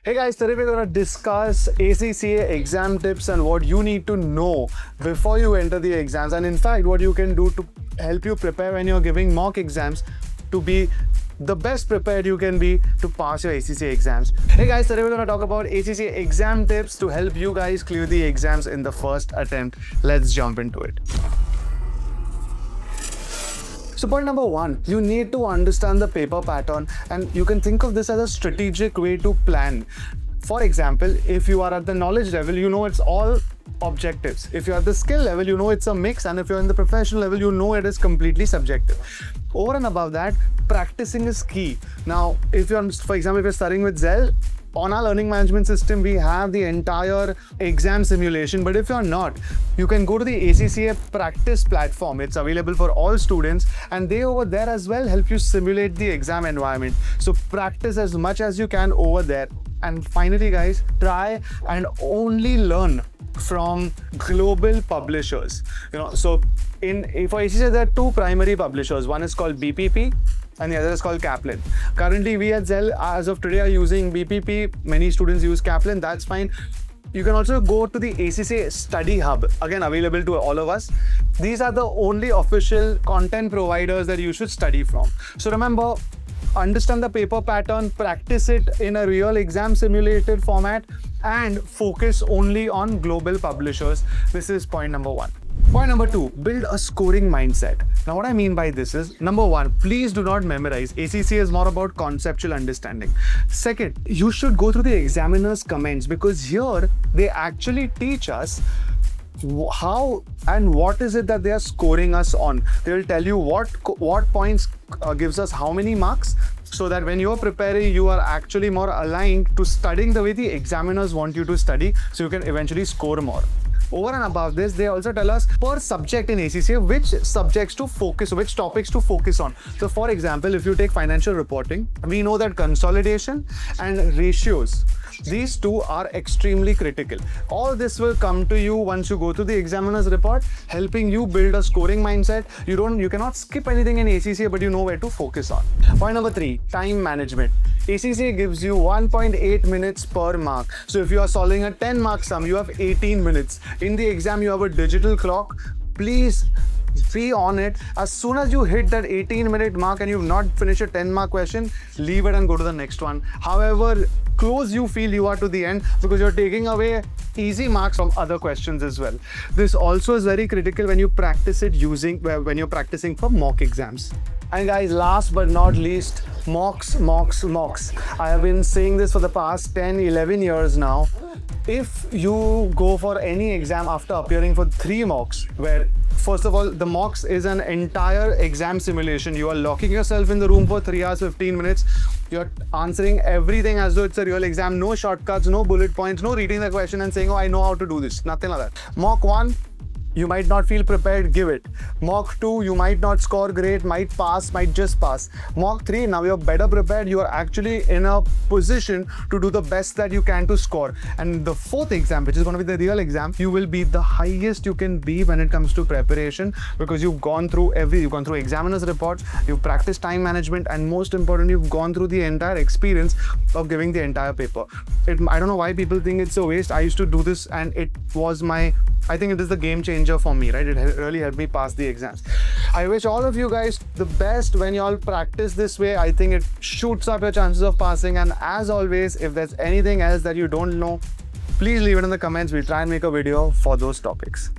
Hey guys, today we're going to discuss ACCA exam tips and what you need to know before you enter the exams, and in fact what you can do to help you prepare when you're giving mock exams to be the best prepared you can be to pass your ACCA exams. Hey guys, today we're going to talk about ACCA exam tips to help you guys clear the exams in the first attempt. Let's jump into it. So point number one, you need to understand the paper pattern, and you can think of this as a strategic way to plan. For example, if you are at the knowledge level, you know it's all objectives. If you're at the skill level, you know it's a mix, and if you're in the professional level, you know it is completely subjective. Over and above that, practicing is key. Now, if you're, for example, if you're studying with Zell, on our learning management system, we have the entire exam simulation. But if you're not, you can go to the ACCA practice platform. It's available for all students, and they over there as well help you simulate the exam environment. So practice as much as you can over there. And finally, guys, try and only learn from global publishers. So for ACCA, there are two primary publishers. One is called BPP, and the other is called Kaplan. Currently, we at Zell, as of today, are using BPP. Many students use Kaplan. That's fine. You can also go to the ACCA Study Hub, again available to all of us. These are the only official content providers that you should study from. So remember, understand the paper pattern, practice it in a real exam simulated format, and focus only on global publishers. This is point number one. Point number two, build a scoring mindset. Now, what I mean by this is, number one, please do not memorize. ACCA is more about conceptual understanding. Second, you should go through the examiner's comments, because here they actually teach us how and what is it that they are scoring us on. They will tell you what points gives us how many marks, so that when you are preparing, you are actually more aligned to studying the way the examiners want you to study, so you can eventually score more. Over and above this, they also tell us per subject in ACCA which subjects to focus, which topics to focus on. So for example, if you take financial reporting, we know that consolidation and ratios, these two are extremely critical. All this will come to you once you go to the examiner's report, helping you build a scoring mindset. You cannot skip anything in ACCA, but you know where to focus on. Point number three, time management. ACCA gives you 1.8 minutes per mark. So if you are solving a 10-mark sum, you have 18 minutes. In the exam, you have a digital clock. Please be on it. As soon as you hit that 18-minute mark and you've not finished a 10-mark question, leave it and go to the next one. However close you feel you are to the end, because you're taking away easy marks from other questions as well. This also is very critical when you practice it when you're practicing for mock exams. And guys, last but not least, mocks. I have been saying this for the past 10-11 years now. If you go for any exam after appearing for 3 mocks, where first of all, the mocks is an entire exam simulation. You are locking yourself in the room for 3 hours, 15 minutes. You're answering everything as though it's a real exam. No shortcuts, no bullet points, no reading the question and saying, oh, I know how to do this. Nothing like that. Mock 1, you might not feel prepared, give it. Mock 2, you might not score great, might pass, might just pass. Mock 3, now you're better prepared, you are actually in a position to do the best that you can to score. And the 4th exam, which is going to be the real exam, you will be the highest you can be when it comes to preparation, because you've gone through examiner's reports, you've practiced time management, and most importantly, you've gone through the entire experience of giving the entire paper. I don't know why people think it's a waste. I used to do this, and it was I think it is the game changer for me, right? It really helped me pass the exams. I wish all of you guys the best when you all practice this way. I think it shoots up your chances of passing. And as always, if there's anything else that you don't know, please leave it in the comments. We'll try and make a video for those topics.